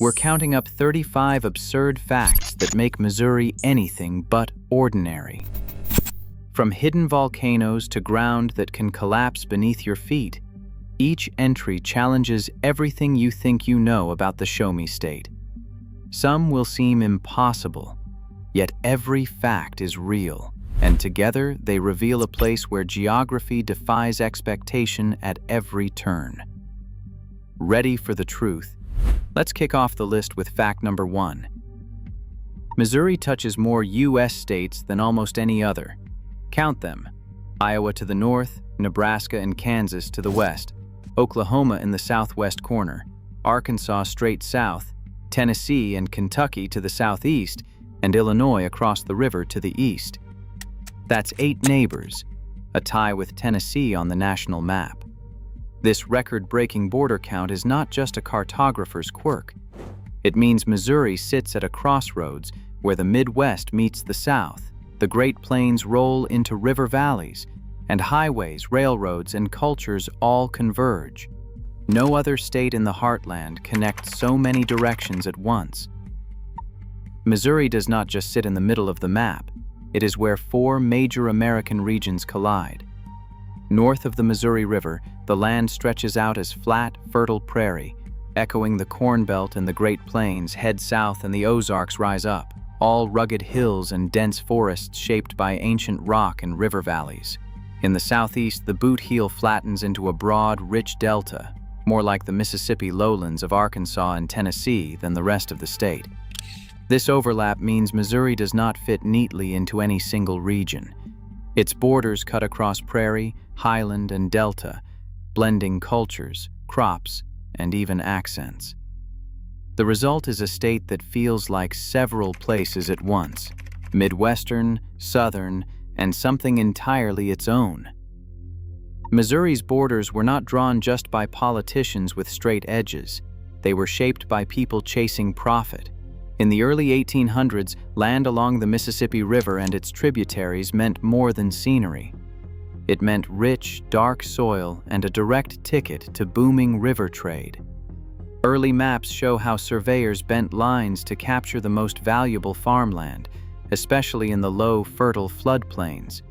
We're counting up 35 absurd facts that make Missouri anything but ordinary. From hidden volcanoes to ground that can collapse beneath your feet, each entry challenges everything you think you know about the Show Me State. Some will seem impossible, yet every fact is real, and together they reveal a place where geography defies expectation at every turn. Ready for the truth? Let's kick off the list with fact number 1. Missouri touches more U.S. states than almost any other. Count them: Iowa to the north, Nebraska and Kansas to the west, Oklahoma in the southwest corner, Arkansas straight south, Tennessee and Kentucky to the southeast, and Illinois across the river to the east. That's 8 neighbors, a tie with Tennessee on the national map. This record-breaking border count is not just a cartographer's quirk. It means Missouri sits at a crossroads where the Midwest meets the South, the Great Plains roll into river valleys, and highways, railroads, and cultures all converge. No other state in the heartland connects so many directions at once. Missouri does not just sit in the middle of the map. It is where 4 major American regions collide. North of the Missouri River, the land stretches out as flat, fertile prairie, echoing the Corn Belt and the Great Plains. Head south and the Ozarks rise up, all rugged hills and dense forests shaped by ancient rock and river valleys. In the southeast, the Boot Heel flattens into a broad, rich delta, more like the Mississippi lowlands of Arkansas and Tennessee than the rest of the state. This overlap means Missouri does not fit neatly into any single region. Its borders cut across prairie, highland, and delta, blending cultures, crops, and even accents. The result is a state that feels like several places at once: Midwestern, Southern, and something entirely its own. Missouri's borders were not drawn just by politicians with straight edges. They were shaped by people chasing profit. In the early 1800s, land along the Mississippi River and its tributaries meant more than scenery. It meant rich, dark soil and a direct ticket to booming river trade. Early maps show how surveyors bent lines to capture the most valuable farmland, especially in the low, fertile floodplains.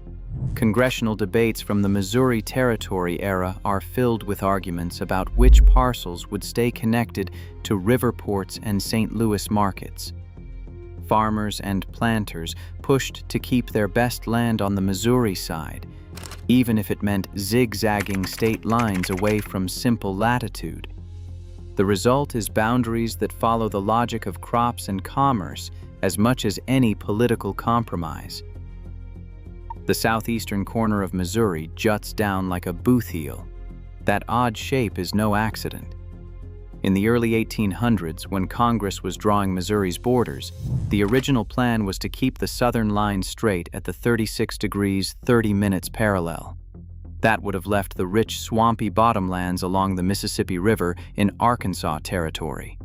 Congressional debates from the Missouri Territory era are filled with arguments about which parcels would stay connected to river ports and St. Louis markets. Farmers and planters pushed to keep their best land on the Missouri side, even if it meant zigzagging state lines away from simple latitude. The result is boundaries that follow the logic of crops and commerce as much as any political compromise. The southeastern corner of Missouri juts down like a boot heel. That odd shape is no accident. In the early 1800s, when Congress was drawing Missouri's borders, the original plan was to keep the southern line straight at the 36 degrees 30 minutes parallel. That would have left the rich, swampy bottomlands along the Mississippi River in Arkansas Territory.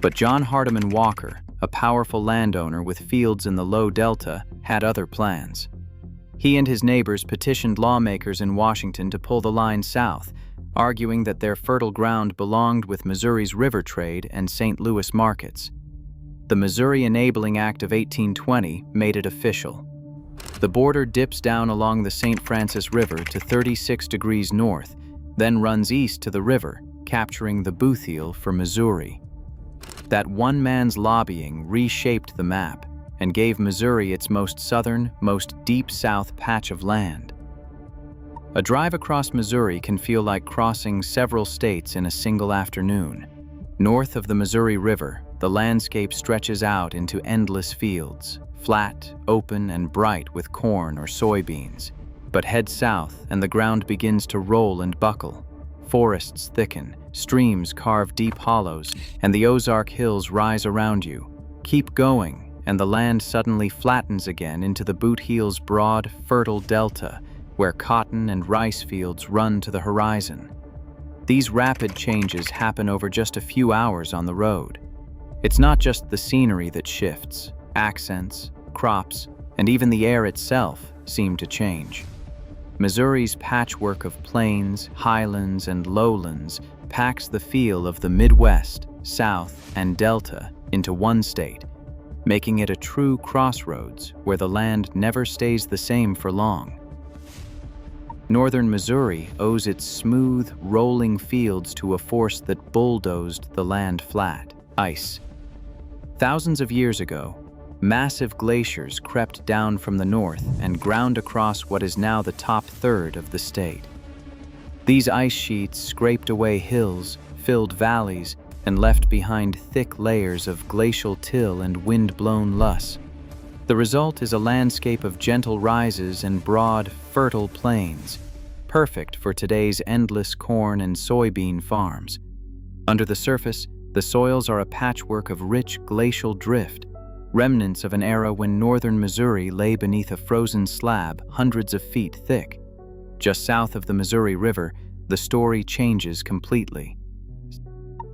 But John Hardiman Walker, a powerful landowner with fields in the low delta, had other plans. He and his neighbors petitioned lawmakers in Washington to pull the line south, arguing that their fertile ground belonged with Missouri's river trade and St. Louis markets. The Missouri Enabling Act of 1820 made it official. The border dips down along the St. Francis River to 36 degrees north, then runs east to the river, capturing the Boot Heel for Missouri. That one man's lobbying reshaped the map and gave Missouri its most southern, most deep south patch of land. A drive across Missouri can feel like crossing several states in a single afternoon. North of the Missouri River, the landscape stretches out into endless fields, flat, open, and bright with corn or soybeans. But head south and the ground begins to roll and buckle. Forests thicken, streams carve deep hollows, and the Ozark Hills rise around you. Keep going, and the land suddenly flattens again into the Boot Heel's broad, fertile delta, where cotton and rice fields run to the horizon. These rapid changes happen over just a few hours on the road. It's not just the scenery that shifts. Accents, crops, and even the air itself seem to change. Missouri's patchwork of plains, highlands, and lowlands packs the feel of the Midwest south, and delta into one state, making it a true crossroads where the land never stays the same for long. Northern Missouri owes its smooth, rolling fields to a force that bulldozed the land flat: ice. Thousands of years ago, massive glaciers crept down from the north and ground across what is now the top third of the state. These ice sheets scraped away hills, filled valleys, and left behind thick layers of glacial till and wind-blown loess. The result is a landscape of gentle rises and broad, fertile plains, perfect for today's endless corn and soybean farms. Under the surface, the soils are a patchwork of rich glacial drift, remnants of an era when northern Missouri lay beneath a frozen slab hundreds of feet thick. Just south of the Missouri River, the story changes completely.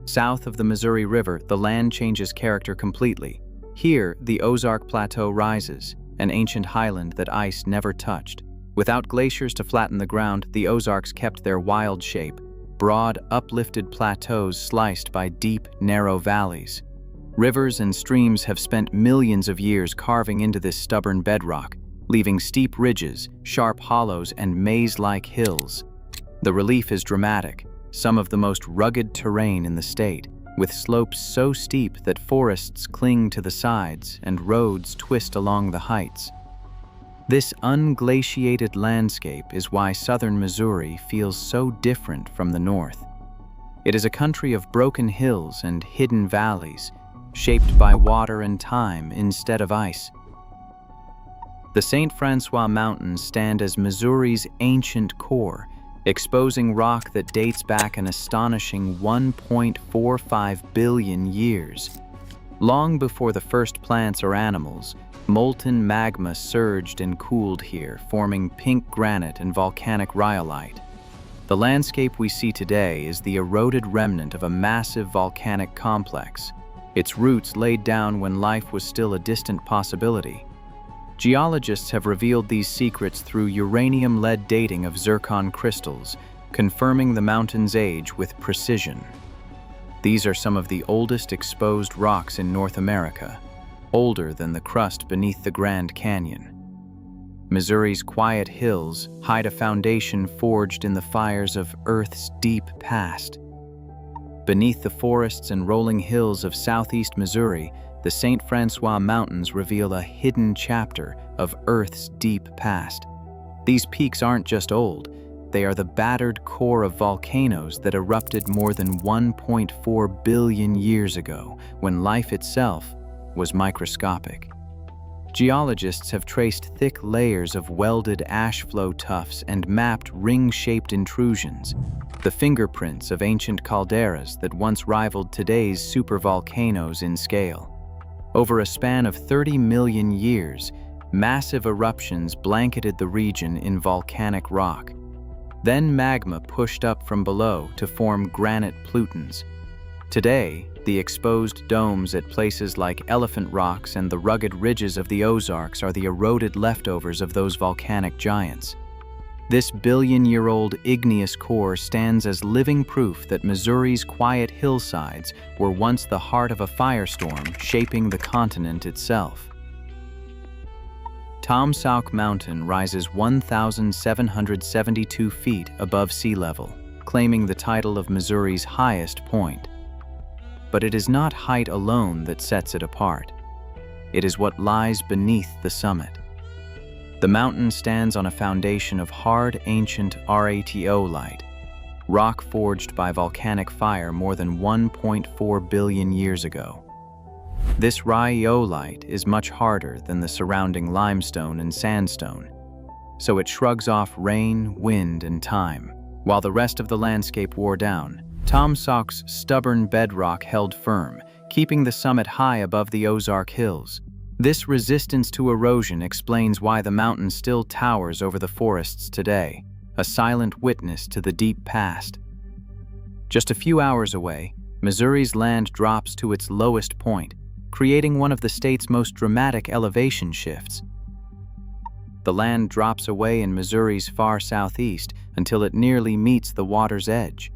South of the Missouri River, the land changes character completely. Here, the Ozark Plateau rises, an ancient highland that ice never touched. Without glaciers to flatten the ground, the Ozarks kept their wild shape, broad, uplifted plateaus sliced by deep, narrow valleys. Rivers and streams have spent millions of years carving into this stubborn bedrock, leaving steep ridges, sharp hollows, and maze-like hills. The relief is dramatic, some of the most rugged terrain in the state, with slopes so steep that forests cling to the sides and roads twist along the heights. This unglaciated landscape is why southern Missouri feels so different from the north. It is a country of broken hills and hidden valleys, shaped by water and time instead of ice. The St. Francois Mountains stand as Missouri's ancient core, exposing rock that dates back an astonishing 1.45 billion years. Long before the first plants or animals, molten magma surged and cooled here, forming pink granite and volcanic rhyolite. The landscape we see today is the eroded remnant of a massive volcanic complex, its roots laid down when life was still a distant possibility. Geologists have revealed these secrets through uranium-lead dating of zircon crystals, confirming the mountain's age with precision. These are some of the oldest exposed rocks in North America, older than the crust beneath the Grand Canyon. Missouri's quiet hills hide a foundation forged in the fires of Earth's deep past. Beneath the forests and rolling hills of southeast Missouri, the St. Francois Mountains reveal a hidden chapter of Earth's deep past. These peaks aren't just old, they are the battered core of volcanoes that erupted more than 1.4 billion years ago, when life itself was microscopic. Geologists have traced thick layers of welded ash flow tuffs and mapped ring-shaped intrusions, the fingerprints of ancient calderas that once rivaled today's supervolcanoes in scale. Over a span of 30 million years, massive eruptions blanketed the region in volcanic rock. Then magma pushed up from below to form granite plutons. Today, the exposed domes at places like Elephant Rocks and the rugged ridges of the Ozarks are the eroded leftovers of those volcanic giants. This billion-year-old igneous core stands as living proof that Missouri's quiet hillsides were once the heart of a firestorm shaping the continent itself. Taum Sauk Mountain rises 1,772 feet above sea level, claiming the title of Missouri's highest point. But it is not height alone that sets it apart. It is what lies beneath the summit. The mountain stands on a foundation of hard, ancient ratolite, rock forged by volcanic fire more than 1.4 billion years ago. This rhyolite is much harder than the surrounding limestone and sandstone, so it shrugs off rain, wind, and time. While the rest of the landscape wore down, Taum Sauk's stubborn bedrock held firm, keeping the summit high above the Ozark Hills. This resistance to erosion explains why the mountain still towers over the forests today, a silent witness to the deep past. Just a few hours away, Missouri's land drops to its lowest point, creating one of the state's most dramatic elevation shifts. The land drops away in Missouri's far southeast until it nearly meets the water's edge.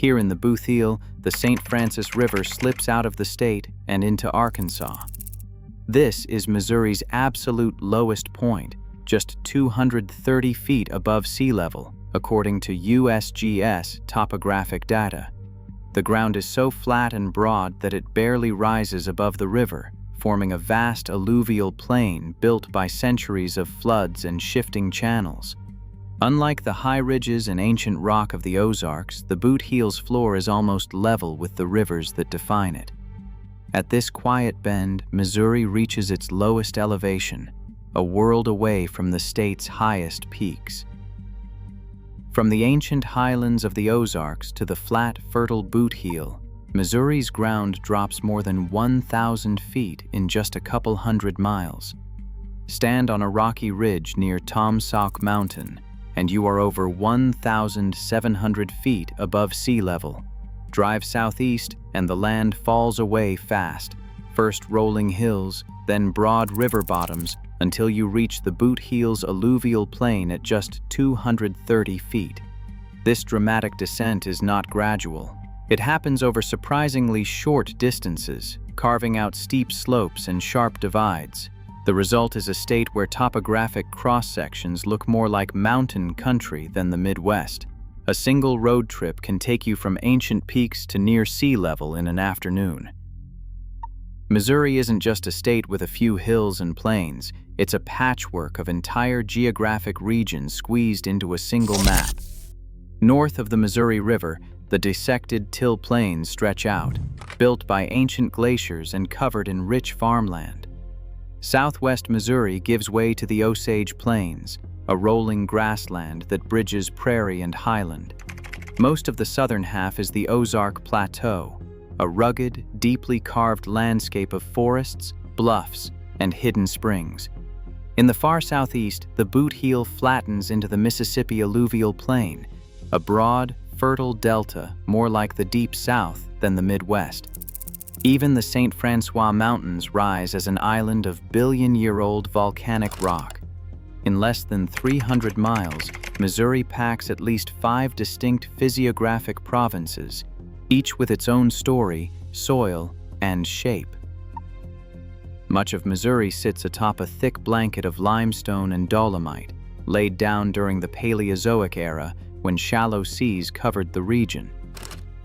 Here in the Bootheel, the St. Francis River slips out of the state and into Arkansas. This is Missouri's absolute lowest point, just 230 feet above sea level, according to USGS topographic data. The ground is so flat and broad that it barely rises above the river, forming a vast alluvial plain built by centuries of floods and shifting channels. Unlike the high ridges and ancient rock of the Ozarks, the Bootheel's floor is almost level with the rivers that define it. At this quiet bend, Missouri reaches its lowest elevation, a world away from the state's highest peaks. From the ancient highlands of the Ozarks to the flat, fertile Bootheel, Missouri's ground drops more than 1,000 feet in just a couple hundred miles. Stand on a rocky ridge near Tom Sauk Mountain, and you are over 1,700 feet above sea level. Drive southeast, and the land falls away fast, first rolling hills, then broad river bottoms, until you reach the Bootheel's alluvial plain at just 230 feet. This dramatic descent is not gradual. It happens over surprisingly short distances, carving out steep slopes and sharp divides. The result is a state where topographic cross-sections look more like mountain country than the Midwest. A single road trip can take you from ancient peaks to near sea level in an afternoon. Missouri isn't just a state with a few hills and plains, it's a patchwork of entire geographic regions squeezed into a single map. North of the Missouri River, the dissected Till Plains stretch out, built by ancient glaciers and covered in rich farmland. Southwest Missouri gives way to the Osage Plains, a rolling grassland that bridges prairie and highland. Most of the southern half is the Ozark Plateau, a rugged, deeply carved landscape of forests, bluffs, and hidden springs. In the far southeast, the Bootheel flattens into the Mississippi alluvial plain, a broad, fertile delta more like the Deep South than the Midwest. Even the St. Francois Mountains rise as an island of billion-year-old volcanic rock. In less than 300 miles, Missouri packs at least 5 distinct physiographic provinces, each with its own story, soil, and shape. Much of Missouri sits atop a thick blanket of limestone and dolomite, laid down during the Paleozoic era when shallow seas covered the region.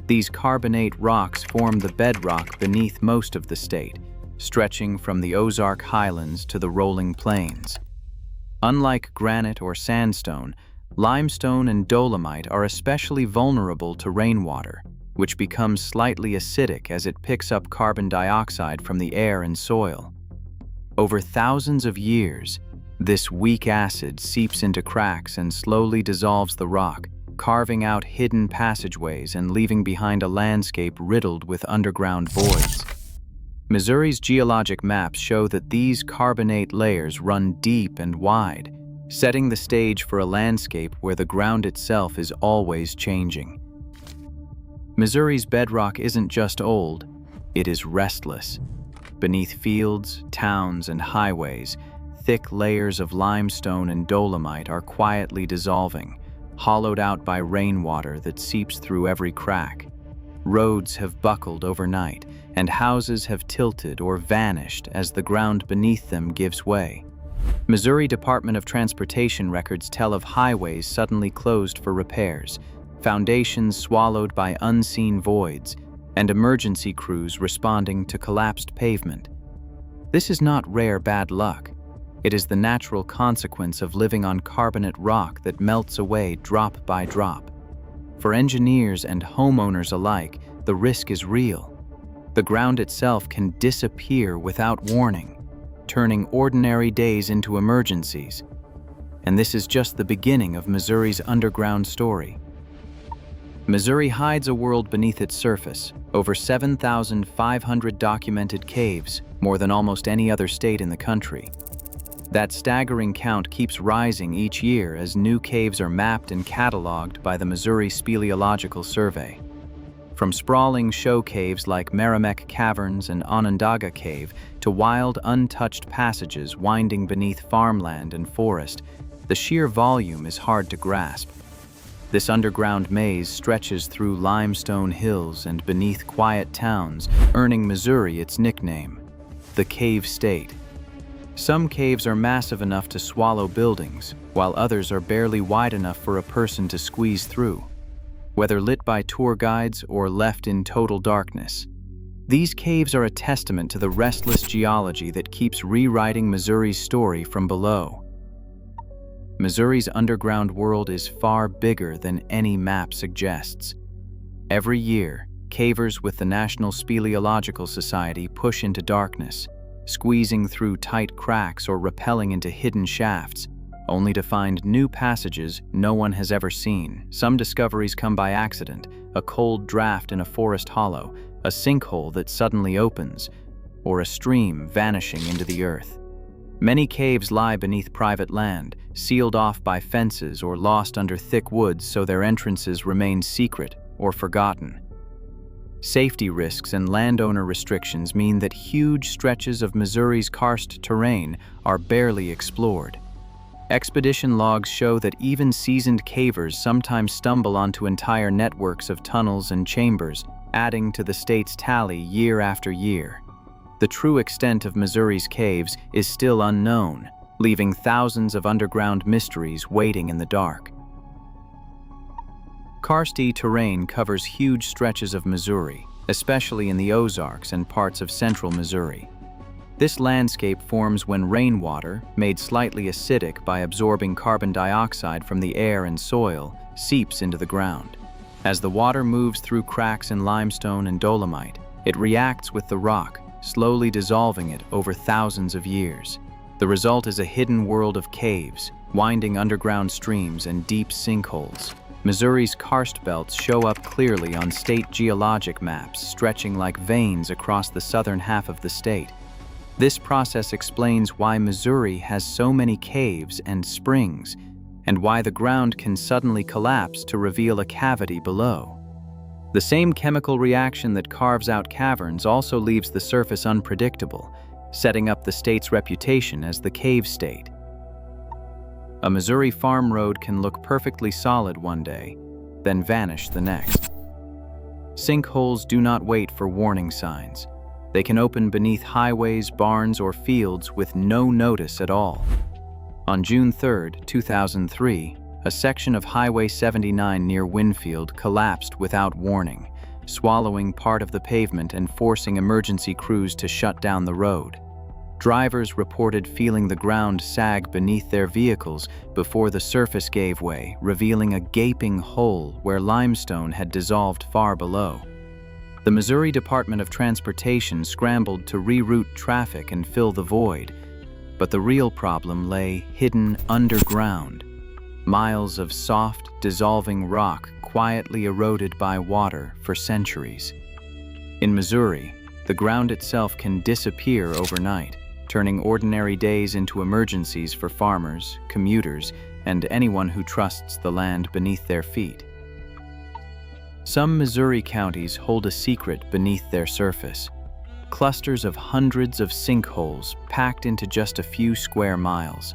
These carbonate rocks form the bedrock beneath most of the state, stretching from the Ozark Highlands to the rolling plains. Unlike granite or sandstone, limestone and dolomite are especially vulnerable to rainwater, which becomes slightly acidic as it picks up carbon dioxide from the air and soil. Over thousands of years, this weak acid seeps into cracks and slowly dissolves the rock, carving out hidden passageways and leaving behind a landscape riddled with underground voids. Missouri's geologic maps show that these carbonate layers run deep and wide, setting the stage for a landscape where the ground itself is always changing. Missouri's bedrock isn't just old, it is restless. Beneath fields, towns, and highways, thick layers of limestone and dolomite are quietly dissolving, hollowed out by rainwater that seeps through every crack. Roads have buckled overnight, and houses have tilted or vanished as the ground beneath them gives way. Missouri Department of Transportation records tell of highways suddenly closed for repairs, foundations swallowed by unseen voids, and emergency crews responding to collapsed pavement. This is not rare bad luck. It is the natural consequence of living on carbonate rock that melts away drop by drop. For engineers and homeowners alike, the risk is real. The ground itself can disappear without warning, turning ordinary days into emergencies. And this is just the beginning of Missouri's underground story. Missouri hides a world beneath its surface, over 7,500 documented caves, more than almost any other state in the country. That staggering count keeps rising each year as new caves are mapped and cataloged by the Missouri Speleological Survey. From sprawling show caves like Meramec Caverns and Onondaga Cave to wild, untouched passages winding beneath farmland and forest, the sheer volume is hard to grasp. This underground maze stretches through limestone hills and beneath quiet towns, earning Missouri its nickname, the Cave State. Some caves are massive enough to swallow buildings, while others are barely wide enough for a person to squeeze through. Whether lit by tour guides or left in total darkness, these caves are a testament to the restless geology that keeps rewriting Missouri's story from below. Missouri's underground world is far bigger than any map suggests. Every year, cavers with the National Speleological Society push into darkness, squeezing through tight cracks or rappelling into hidden shafts, only to find new passages no one has ever seen. Some discoveries come by accident: a cold draft in a forest hollow, a sinkhole that suddenly opens, or a stream vanishing into the earth. Many caves lie beneath private land, sealed off by fences or lost under thick woods so their entrances remain secret or forgotten. Safety risks and landowner restrictions mean that huge stretches of Missouri's karst terrain are barely explored. Expedition logs show that even seasoned cavers sometimes stumble onto entire networks of tunnels and chambers, adding to the state's tally year after year. The true extent of Missouri's caves is still unknown, leaving thousands of underground mysteries waiting in the dark. Karsty terrain covers huge stretches of Missouri, especially in the Ozarks and parts of central Missouri. This landscape forms when rainwater, made slightly acidic by absorbing carbon dioxide from the air and soil, seeps into the ground. As the water moves through cracks in limestone and dolomite, it reacts with the rock, slowly dissolving it over thousands of years. The result is a hidden world of caves, winding underground streams, and deep sinkholes. Missouri's karst belts show up clearly on state geologic maps, stretching like veins across the southern half of the state. This process explains why Missouri has so many caves and springs, and why the ground can suddenly collapse to reveal a cavity below. The same chemical reaction that carves out caverns also leaves the surface unpredictable, setting up the state's reputation as the cave state. A Missouri farm road can look perfectly solid one day, then vanish the next. Sinkholes do not wait for warning signs. They can open beneath highways, barns, or fields with no notice at all. On June 3, 2003, a section of Highway 79 near Winfield collapsed without warning, swallowing part of the pavement and forcing emergency crews to shut down the road. Drivers reported feeling the ground sag beneath their vehicles before the surface gave way, revealing a gaping hole where limestone had dissolved far below. The Missouri Department of Transportation scrambled to reroute traffic and fill the void, but the real problem lay hidden underground. Miles of soft, dissolving rock quietly eroded by water for centuries. In Missouri, the ground itself can disappear overnight, turning ordinary days into emergencies for farmers, commuters, and anyone who trusts the land beneath their feet. Some Missouri counties hold a secret beneath their surface: clusters of hundreds of sinkholes packed into just a few square miles.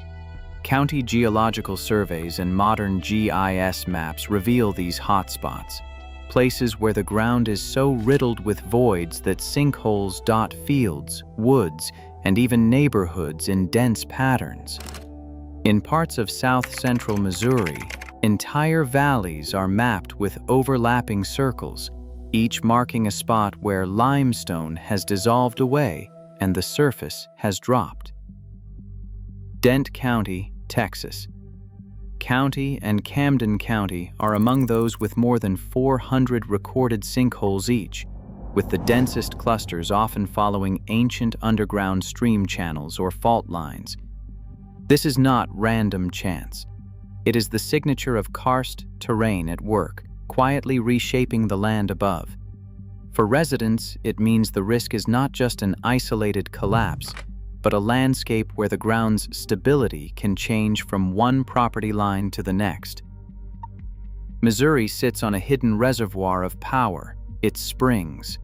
County geological surveys and modern GIS maps reveal these hotspots, places where the ground is so riddled with voids that sinkholes dot fields, woods, and even neighborhoods in dense patterns. In parts of south-central Missouri, entire valleys are mapped with overlapping circles, each marking a spot where limestone has dissolved away and the surface has dropped. Dent County, Texas. County and Camden County are among those with more than 400 recorded sinkholes each, with the densest clusters often following ancient underground stream channels or fault lines. This is not random chance. It is the signature of karst terrain at work, quietly reshaping the land above. For residents, it means the risk is not just an isolated collapse, but a landscape where the ground's stability can change from one property line to the next. Missouri sits on a hidden reservoir of power, its springs.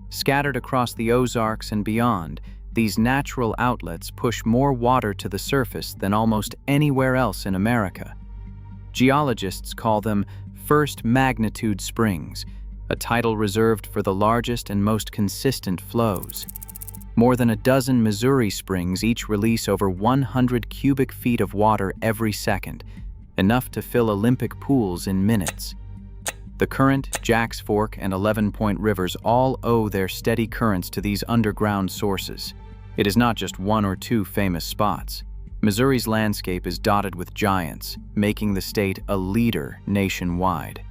Scattered across the Ozarks and beyond, these natural outlets push more water to the surface than almost anywhere else in America. Geologists call them First Magnitude Springs, a title reserved for the largest and most consistent flows. More than a dozen Missouri springs each release over 100 cubic feet of water every second, enough to fill Olympic pools in minutes. The Current, Jack's Fork, and 11 Point rivers all owe their steady currents to these underground sources. It is not just one or two famous spots. Missouri's landscape is dotted with giants, making the state a leader nationwide.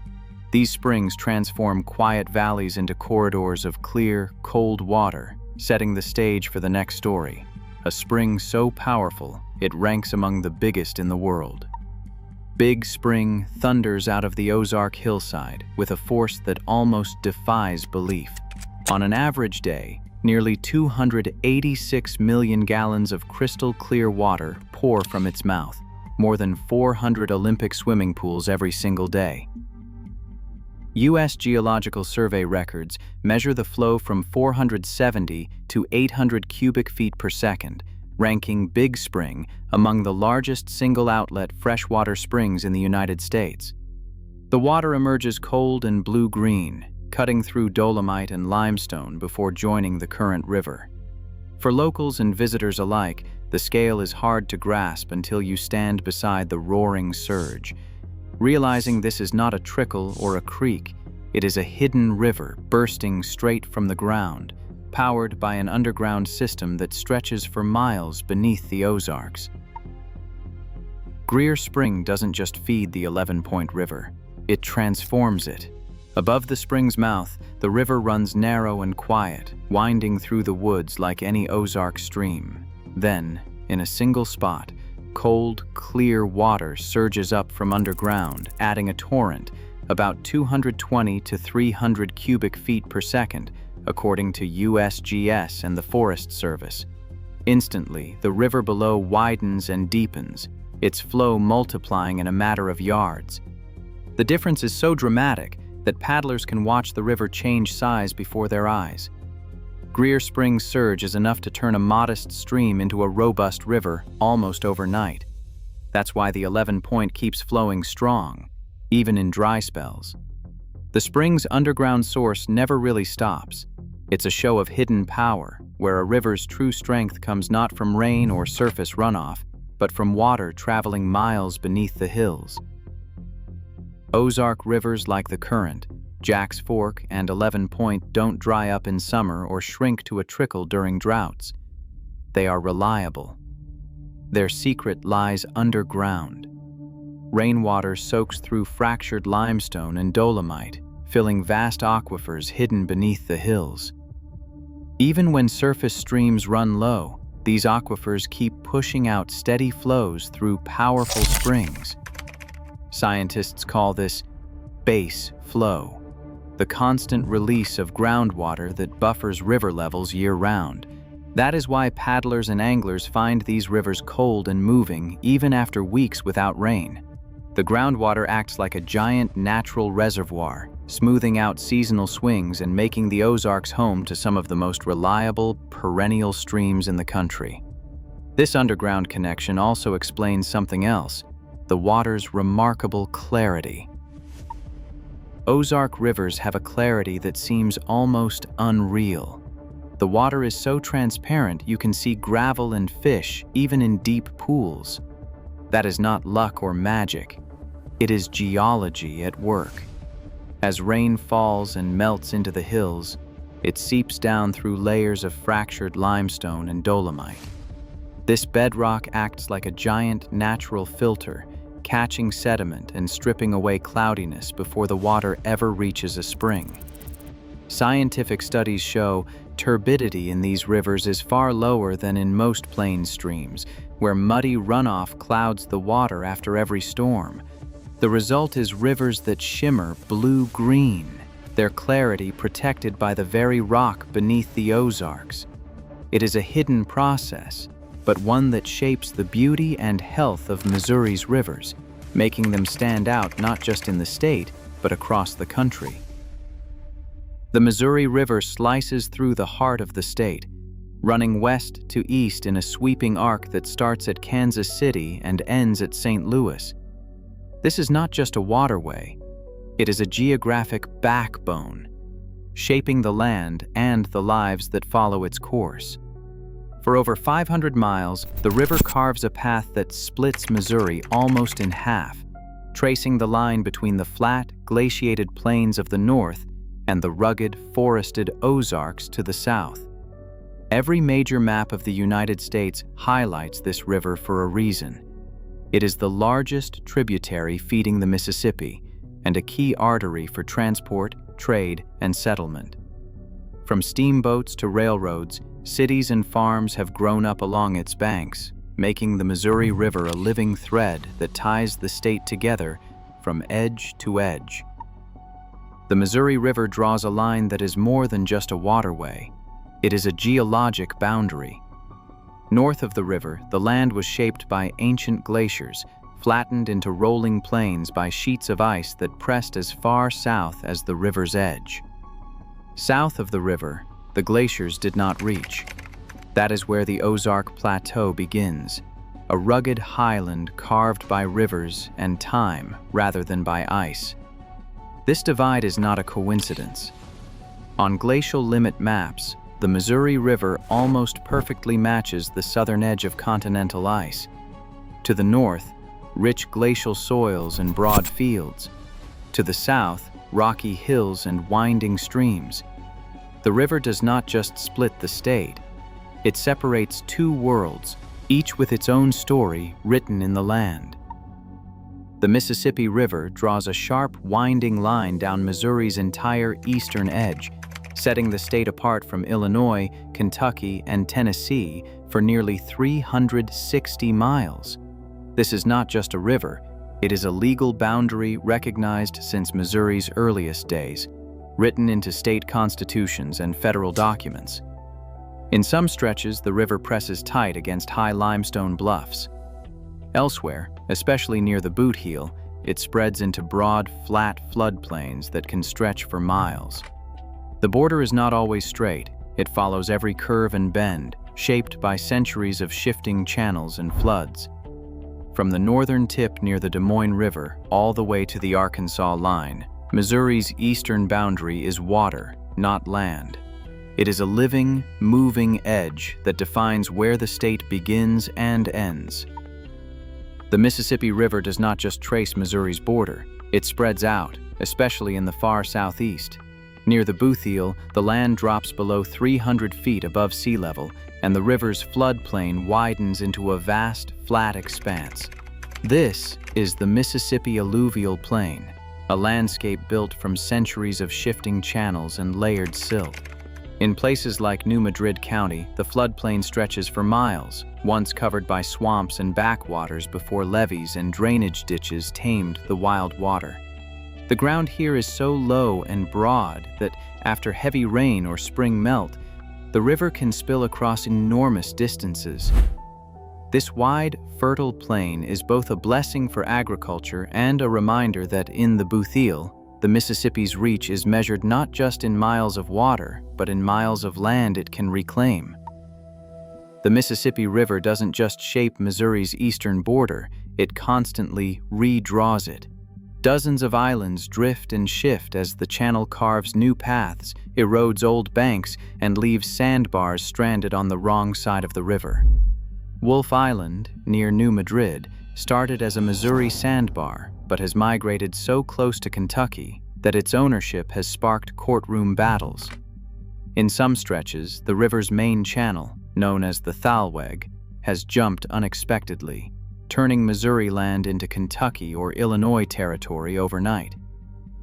These springs transform quiet valleys into corridors of clear, cold water, setting the stage for the next story. A spring so powerful, it ranks among the biggest in the world. Big Spring thunders out of the Ozark hillside with a force that almost defies belief. On an average day, nearly 286 million gallons of crystal clear water pour from its mouth, more than 400 Olympic swimming pools every single day. U.S. Geological Survey records measure the flow from 470 to 800 cubic feet per second, ranking Big Spring among the largest single-outlet freshwater springs in the United States. The water emerges cold and blue-green, cutting through dolomite and limestone before joining the Current River. For locals and visitors alike, the scale is hard to grasp until you stand beside the roaring surge. Realizing this is not a trickle or a creek, it is a hidden river bursting straight from the ground, powered by an underground system that stretches for miles beneath the Ozarks. Greer Spring doesn't just feed the 11 Point River, it transforms it. Above the spring's mouth, the river runs narrow and quiet, winding through the woods like any Ozark stream. Then, in a single spot, cold, clear water surges up from underground, adding a torrent, about 220 to 300 cubic feet per second, according to USGS and the Forest Service. Instantly, the river below widens and deepens, its flow multiplying in a matter of yards. The difference is so dramatic that paddlers can watch the river change size before their eyes. Greer Spring's surge is enough to turn a modest stream into a robust river almost overnight. That's why the 11 Point keeps flowing strong, even in dry spells. The spring's underground source never really stops. It's a show of hidden power, where a river's true strength comes not from rain or surface runoff, but from water traveling miles beneath the hills. Ozark rivers like the Current, Jack's Fork, and 11 Point don't dry up in summer or shrink to a trickle during droughts. They are reliable. Their secret lies underground. Rainwater soaks through fractured limestone and dolomite, filling vast aquifers hidden beneath the hills. Even when surface streams run low, these aquifers keep pushing out steady flows through powerful springs. Scientists call this base flow, the constant release of groundwater that buffers river levels year-round. That is why paddlers and anglers find these rivers cold and moving even after weeks without rain. The groundwater acts like a giant natural reservoir, smoothing out seasonal swings and making the Ozarks home to some of the most reliable, perennial streams in the country. This underground connection also explains something else: the water's remarkable clarity. Ozark rivers have a clarity that seems almost unreal. The water is so transparent you can see gravel and fish even in deep pools. That is not luck or magic. It is geology at work. As rain falls and melts into the hills, it seeps down through layers of fractured limestone and dolomite. This bedrock acts like a giant natural filter, catching sediment and stripping away cloudiness before the water ever reaches a spring. Scientific studies show turbidity in these rivers is far lower than in most plain streams, where muddy runoff clouds the water after every storm. The result is rivers that shimmer blue-green, their clarity protected by the very rock beneath the Ozarks. It is a hidden process, but one that shapes the beauty and health of Missouri's rivers, making them stand out not just in the state, but across the country. The Missouri River slices through the heart of the state, running west to east in a sweeping arc that starts at Kansas City and ends at St. Louis. This is not just a waterway. It is a geographic backbone, shaping the land and the lives that follow its course. For over 500 miles, the river carves a path that splits Missouri almost in half, tracing the line between the flat, glaciated plains of the north and the rugged, forested Ozarks to the south. Every major map of the United States highlights this river for a reason. It is the largest tributary feeding the Mississippi and a key artery for transport, trade, and settlement. From steamboats to railroads, cities and farms have grown up along its banks, making the Missouri River a living thread that ties the state together from edge to edge. The Missouri River draws a line that is more than just a waterway. It is a geologic boundary. North of the river, the land was shaped by ancient glaciers, flattened into rolling plains by sheets of ice that pressed as far south as the river's edge. South of the river, the glaciers did not reach. That is where the Ozark Plateau begins, a rugged highland carved by rivers and time rather than by ice. This divide is not a coincidence. On glacial limit maps, the Missouri River almost perfectly matches the southern edge of continental ice. To the north, rich glacial soils and broad fields. To the south, rocky hills and winding streams. The river does not just split the state. It separates two worlds, each with its own story written in the land. The Mississippi River draws a sharp, winding line down Missouri's entire eastern edge, setting the state apart from Illinois, Kentucky, and Tennessee for nearly 360 miles. This is not just a river, it is a legal boundary recognized since Missouri's earliest days, written into state constitutions and federal documents. In some stretches, the river presses tight against high limestone bluffs. Elsewhere, especially near the Boot Heel, it spreads into broad, flat floodplains that can stretch for miles. The border is not always straight. It follows every curve and bend, shaped by centuries of shifting channels and floods. From the northern tip near the Des Moines River all the way to the Arkansas line, Missouri's eastern boundary is water, not land. It is a living, moving edge that defines where the state begins and ends. The Mississippi River does not just trace Missouri's border, it spreads out, especially in the far southeast. Near the Bootheel, the land drops below 300 feet above sea level, and the river's floodplain widens into a vast, flat expanse. This is the Mississippi Alluvial Plain, a landscape built from centuries of shifting channels and layered silt. In places like New Madrid County, the floodplain stretches for miles, once covered by swamps and backwaters before levees and drainage ditches tamed the wild water. The ground here is so low and broad that after heavy rain or spring melt, the river can spill across enormous distances. This wide, fertile plain is both a blessing for agriculture and a reminder that in the Bootheel, the Mississippi's reach is measured not just in miles of water, but in miles of land it can reclaim. The Mississippi River doesn't just shape Missouri's eastern border, it constantly redraws it. Dozens of islands drift and shift as the channel carves new paths, erodes old banks, and leaves sandbars stranded on the wrong side of the river. Wolf Island, near New Madrid, started as a Missouri sandbar, but has migrated so close to Kentucky that its ownership has sparked courtroom battles. In some stretches, the river's main channel, known as the Thalweg, has jumped unexpectedly, turning Missouri land into Kentucky or Illinois territory overnight.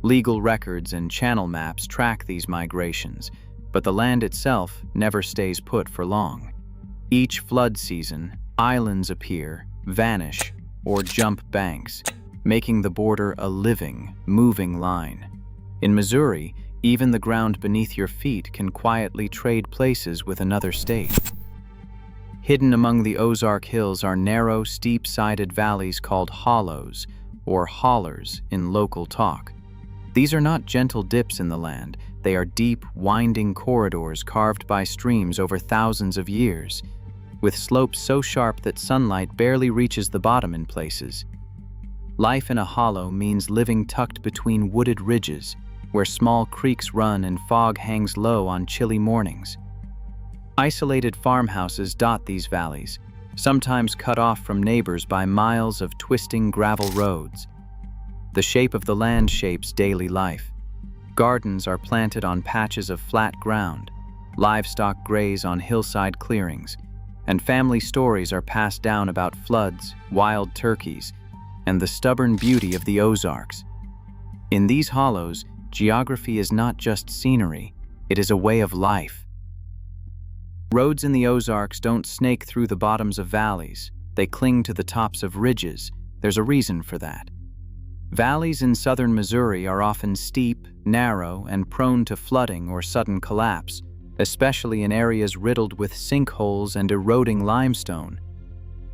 Legal records and channel maps track these migrations, but the land itself never stays put for long. Each flood season, islands appear, vanish, or jump banks, making the border a living, moving line. In Missouri, even the ground beneath your feet can quietly trade places with another state. Hidden among the Ozark Hills are narrow, steep-sided valleys called hollows, or hollers in local talk. These are not gentle dips in the land, they are deep, winding corridors carved by streams over thousands of years, with slopes so sharp that sunlight barely reaches the bottom in places. Life in a hollow means living tucked between wooded ridges, where small creeks run and fog hangs low on chilly mornings. Isolated farmhouses dot these valleys, sometimes cut off from neighbors by miles of twisting gravel roads. The shape of the land shapes daily life. Gardens are planted on patches of flat ground, livestock graze on hillside clearings, and family stories are passed down about floods, wild turkeys, and the stubborn beauty of the Ozarks. In these hollows, geography is not just scenery, it is a way of life. Roads in the Ozarks don't snake through the bottoms of valleys, they cling to the tops of ridges. There's a reason for that. Valleys in southern Missouri are often steep, narrow, and prone to flooding or sudden collapse, especially in areas riddled with sinkholes and eroding limestone.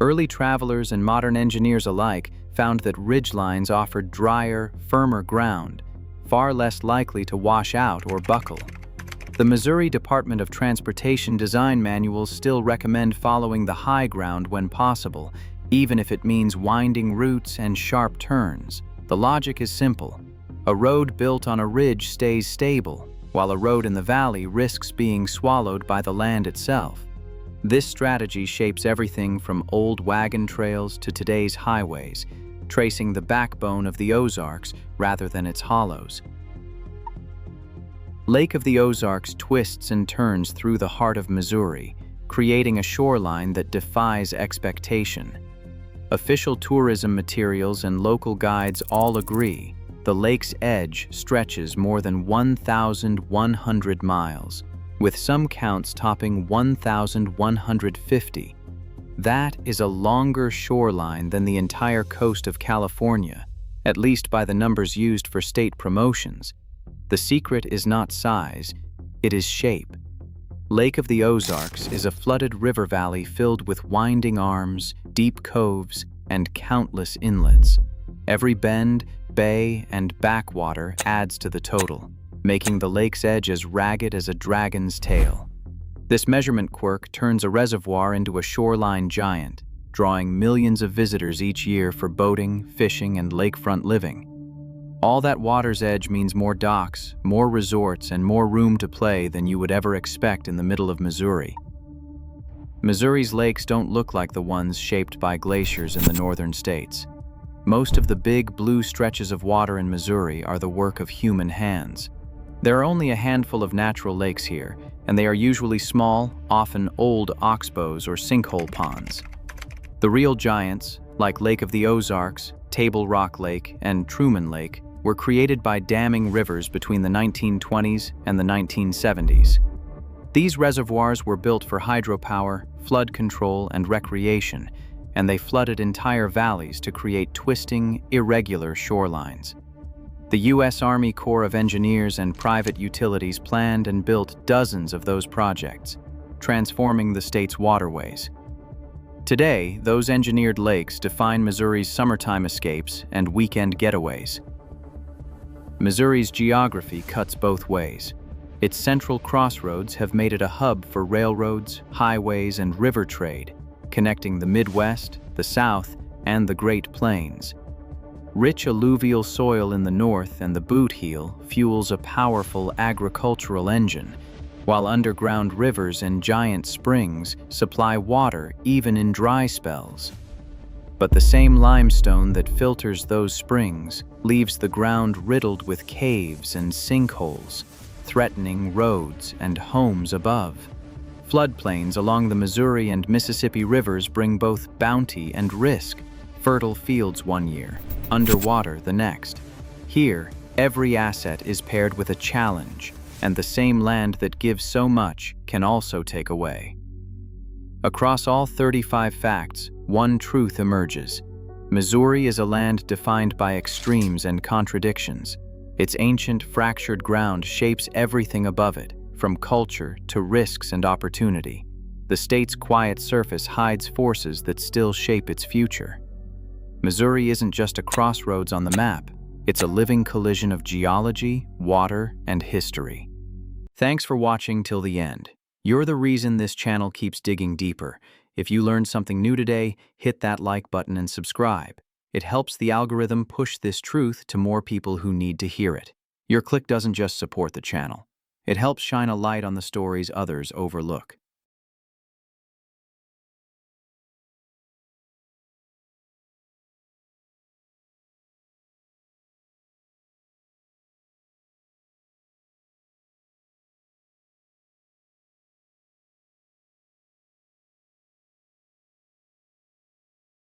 Early travelers and modern engineers alike found that ridgelines offered drier, firmer ground, far less likely to wash out or buckle. The Missouri Department of Transportation design manuals still recommend following the high ground when possible, even if it means winding routes and sharp turns. The logic is simple. A road built on a ridge stays stable, while a road in the valley risks being swallowed by the land itself. This strategy shapes everything from old wagon trails to today's highways, tracing the backbone of the Ozarks rather than its hollows. Lake of the Ozarks twists and turns through the heart of Missouri, creating a shoreline that defies expectation. Official tourism materials and local guides all agree the lake's edge stretches more than 1,100 miles, with some counts topping 1,150. That is a longer shoreline than the entire coast of California, at least by the numbers used for state promotions. The secret is not size, it is shape. Lake of the Ozarks is a flooded river valley filled with winding arms, deep coves, and countless inlets. Every bend, bay, and backwater adds to the total, making the lake's edge as ragged as a dragon's tail. This measurement quirk turns a reservoir into a shoreline giant, drawing millions of visitors each year for boating, fishing, and lakefront living. All that water's edge means more docks, more resorts, and more room to play than you would ever expect in the middle of Missouri. Missouri's lakes don't look like the ones shaped by glaciers in the northern states. Most of the big blue stretches of water in Missouri are the work of human hands. There are only a handful of natural lakes here, and they are usually small, often old oxbows or sinkhole ponds. The real giants, like Lake of the Ozarks, Table Rock Lake, and Truman Lake, were created by damming rivers between the 1920s and the 1970s. These reservoirs were built for hydropower, flood control, and recreation, and they flooded entire valleys to create twisting, irregular shorelines. The U.S. Army Corps of Engineers and private utilities planned and built dozens of those projects, transforming the state's waterways. Today, those engineered lakes define Missouri's summertime escapes and weekend getaways. Missouri's geography cuts both ways. Its central crossroads have made it a hub for railroads, highways, and river trade, connecting the Midwest, the South, and the Great Plains. Rich alluvial soil in the north and the Boot Heel fuels a powerful agricultural engine, while underground rivers and giant springs supply water even in dry spells. But the same limestone that filters those springs leaves the ground riddled with caves and sinkholes, threatening roads and homes above. Floodplains along the Missouri and Mississippi rivers bring both bounty and risk. Fertile fields one year, underwater the next. Here, every asset is paired with a challenge, and the same land that gives so much can also take away. Across all 35 facts, one truth emerges. Missouri is a land defined by extremes and contradictions. Its ancient, fractured ground shapes everything above it, from culture to risks and opportunity. The state's quiet surface hides forces that still shape its future. Missouri isn't just a crossroads on the map, it's a living collision of geology, water, and history. Thanks for watching till the end. You're the reason this channel keeps digging deeper. If you learned something new today, hit that like button and subscribe. It helps the algorithm push this truth to more people who need to hear it. Your click doesn't just support the channel. It helps shine a light on the stories others overlook.